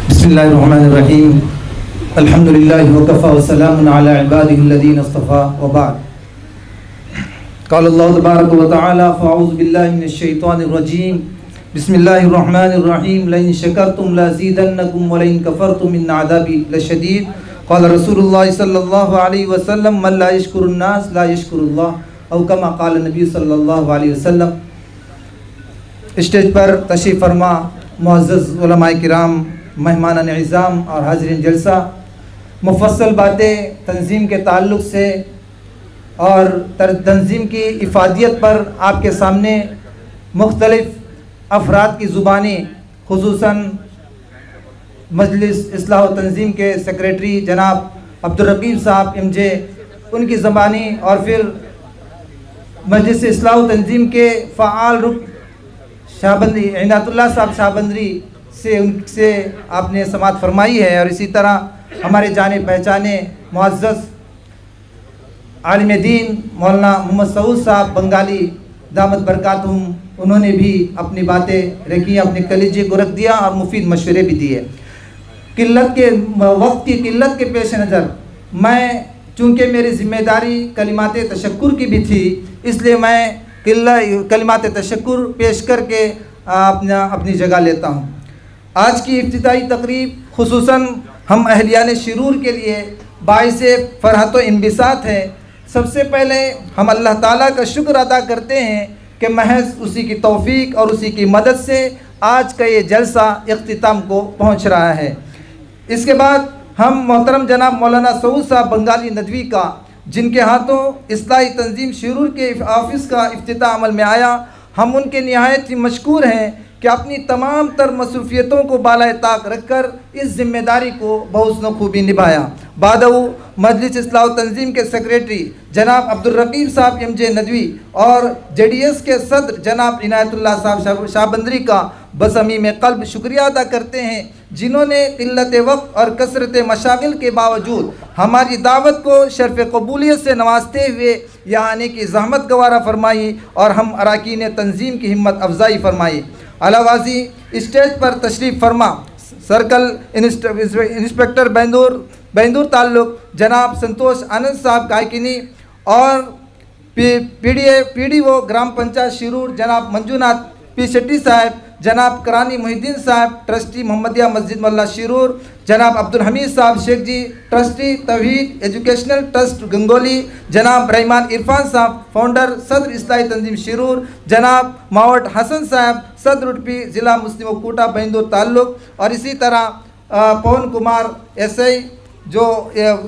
बिस्मिल्लाहिर्रहमानिर्रहीम, अल्हम्दुलिल्लाहि वकफ़ा व सलामुन अला इबादिहिल्लज़ीना इस्तफ़ा व बाद। क़ाल अल्लाहु तबारक व तआला फ़अऊज़ु बिल्लाहि मिनश शैतानिर रजीम, बिस्मिल्लाहिर्रहमानिर्रहीम, लइन शकरतुम लज़ीदन्नकुम व लइन कफ़रतुम इन्न अज़ाबी लशदीद। क़ाल रसूलुल्लाह सल्लल्लाहु अलैहि वसल्लम मन ला यशकुरुन नास ला यशकुरुल्लाह औ कमा क़ाल नबी सल्लल्लाहु अलैहि वसल्लम। स्टेज पर तशरीफ़ फरमा मुअज़्ज़ज़ उलमाए किराम, मेहमान निज़ाम और हाज़रीन जलसा, मुफस्सल बातें तंज़ीम के ताल्लुक़ से और तंज़ीम की इफ़ादियत पर आपके सामने मुख्तलिफ़ अफराद की ज़ुबानी, खुसूसन मजलिस इस्लाह व तंज़ीम के सेक्रेटरी जनाब अब्दुर्रकीब साहब MJ, उनकी ज़बानी और फिर मजलिस इस्लाह व तंज़ीम के फ़आल रुक शाहबंदी इनायतुल्लाह साहब शाहबंदरी से उनसे आपने समात फरमाई है। और इसी तरह हमारे जाने पहचाने मुअज़्ज़ज़ आलिम दीन मौलाना मोहम्मद सऊद साहब बंगाली दामत बरकातहुम, उन्होंने भी अपनी बातें रखी, अपने कलेजे को रख दिया और मुफीद मशवरे भी दिए। वक्त की किल्लत के पेश नज़र मैं, चूँकि मेरी ज़िम्मेदारी कलिमात तशक्कुर की भी थी, इसलिए मैं कलिमात तशक्कुर पेश करके अपनी जगह लेता हूँ। आज की इफ्तिताई तकरीब खुसूसन हम अहलियान शिरूर के लिए बाइस फ़रहत व इंबिसात है। सबसे पहले हम अल्लाह ताला का शुक्र अदा करते हैं कि महज उसी की तौफ़ीक और उसी की मदद से आज का ये जलसा इख्तिताम को पहुँच रहा है। इसके बाद हम मोहतरम जनाब मौलाना सऊद साहब बंगाली नदवी का, जिनके हाथों इस्लाही तंजीम शिरूर के ऑफ़िस का इफ्तिताह अमल में आया, हम उनके निहायत ही मशकूर हैं कि अपनी तमाम तर मसरूफ़ियतों को बालाए ताक रख कर इस ज़िम्मेदारी को बहुस्न खूबी निभाया। बादऊ मजलिस इस्लाह तंजीम के सेक्रेटरी जनाब अब्दुर्रकीब साहब MJ नदवी और JDS के सदर जनाब इनायतुल्लाह साहब शाहबंदरी का बसमीम क़ल्ब शुक्रिया अदा करते हैं, जिन्होंने क़िल्लत वक्त और कसरत मशागिल के बावजूद हमारी दावत को शर्फ़ कबूलियत से नवाजते हुए यहाँ आने की ज़हमत गवारा फरमाई और हम अरकान तंजीम की हिम्मत अफजाई फरमाई। अलावाज़ी स्टेज पर तशरीफ़ फरमा सर्कल इंस्पेक्टर बैंदूर ताल्लुक जनाब संतोष आनंद साहब कायकिनी और PDO ग्राम पंचायत शिरूर जनाब मंजूनाथ P शेट्टी साहब, जनाब करानी मोहिद्दीन साहब ट्रस्टी मोहम्मदिया मस्जिद मोहल्ला शिरूर, जनाब अब्दुल हमीद साहब शेख जी ट्रस्टी तौहीद एजुकेशनल ट्रस्ट गंगोली, जनाब रहमान इरफान साहब फाउंडर सदर इस्लाही तंजीम शिरूर, जनाब मावट हसन साहब सदर उडपी ज़िला मुस्लिम कोटा बैंदूर ताल्लुक, और इसी तरह पवन कुमार SI जो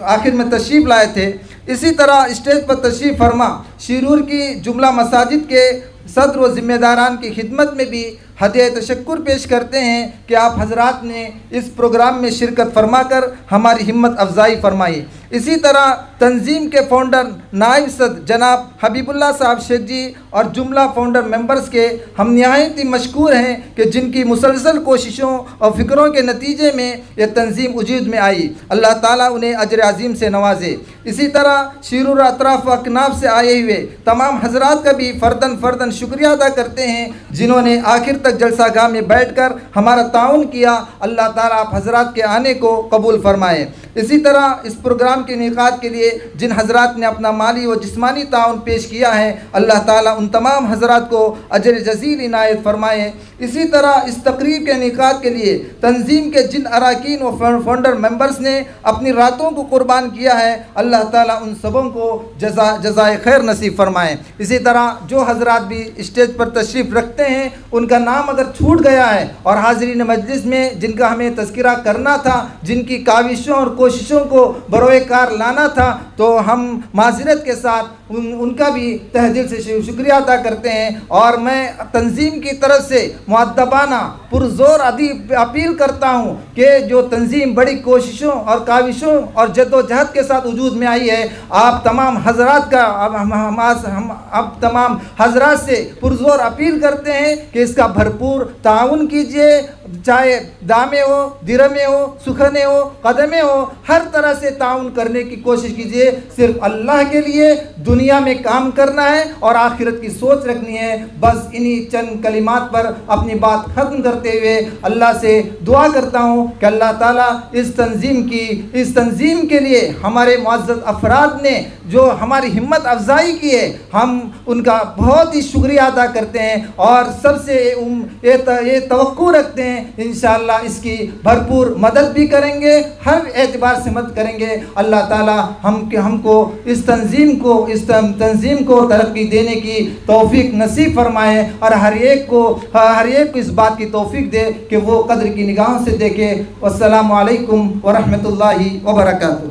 आखिर में तशरीफ़ लाए थे। इसी तरह स्टेज पर तशरीफ़ फरमा शिरूर की जुमला मसाजिद के सदर व ज़िम्मेदारान की खिदमत में भी हदिया तशक्कुर पेश करते हैं कि आप हजरात ने इस प्रोग्राम में शिरकत फरमाकर हमारी हिम्मत अफजाई फरमाई। इसी तरह तंजीम के फाउंडर नायब सदर जनाब हबीबुल्ला साहब शेख जी और जुमला फाउंडर मेंबर्स के हम नहायत ही मशकूर हैं कि जिनकी मुसलसल कोशिशों और फ़िक्रों के नतीजे में यह तंजीम वजूद में आई। अल्लाह ताला उन्हें अजर अजीम से नवाजे। इसी तरह शिरूर अतराफ़ व अकनाफ से आए हुए तमाम हजरात का भी फ़र्दन शुक्रिया अदा करते हैं जिन्होंने आखिर तक जलसागाह में बैठकर हमारा ताउन किया। अल्लाह ताला आप हजरात के आने को कबूल फरमाए। इसी तरह इस प्रोग्राम के इनेकाद के लिए जिन हजरात ने अपना माली व जिस्मानी ताउन पेश किया है अल्लाह ताला उन तमाम हजरात को अजर जज़ील इनायत फरमाए। इसी तरह इस तकरीब के इनेकाद के लिए तंजीम के जिन अरकान व फाउंडर मेंबर्स ने अपनी रातों को कुर्बान किया है अल्लाह ताला उन सबों को जज़ाए खैर नसीब फरमाए। इसी तरह जो हजरात भी स्टेज पर तशरीफ़ रखते हैं उनका नाम अगर छूट गया है और हाज़रीन मजलिस में जिनका हमें तज़किरा करना था, जिनकी काविशों और कोशिशों को बरोए कार लाना था, तो हम माज़रत के साथ उनका भी तहे दिल से शुक्रिया अदा करते हैं। और मैं तंजीम की तरफ से मुअद्दबाना पुरज़ोर अपील करता हूँ कि जो तंजीम बड़ी कोशिशों और काविशों और जद्दोजहद के साथ वजूद में आई है, आप तमाम हजरात का हम तमाम हजरात से पुरज़ोर अपील करते हैं कि इसका भरपूर ताउन कीजिए, चाहे दामे हो, दिरमे हो, सुखने हो, कदमे हो, हर तरह से ताउन करने की कोशिश कीजिए। सिर्फ अल्लाह के लिए दुनिया में काम करना है और आखिरत की सोच रखनी है। बस इन्हीं चंद कलिमात पर अपनी बात ख़त्म करते हुए अल्लाह से दुआ करता हूँ कि अल्लाह ताला इस तंजीम के लिए हमारे मुअज़्ज़ज़ अफराद ने जो हमारी हिम्मत अफजाई की है हम उनका बहुत ही शुक्रिया अदा करते हैं और सबसे ये तवक्को रखते हैं इंशाअल्लाह इसकी भरपूर मदद भी करेंगे, हर एतबार से मदद करेंगे। अल्लाह ताला हमको इस तंजीम को तरक्की देने की तौफीक नसीब फरमाए और हर एक को इस बात की तौफीक दे कि वो कद्र की निगाहों से देखे। वस्सलामु अलैकुम व रहमतुल्लाहि व बरकातुहू।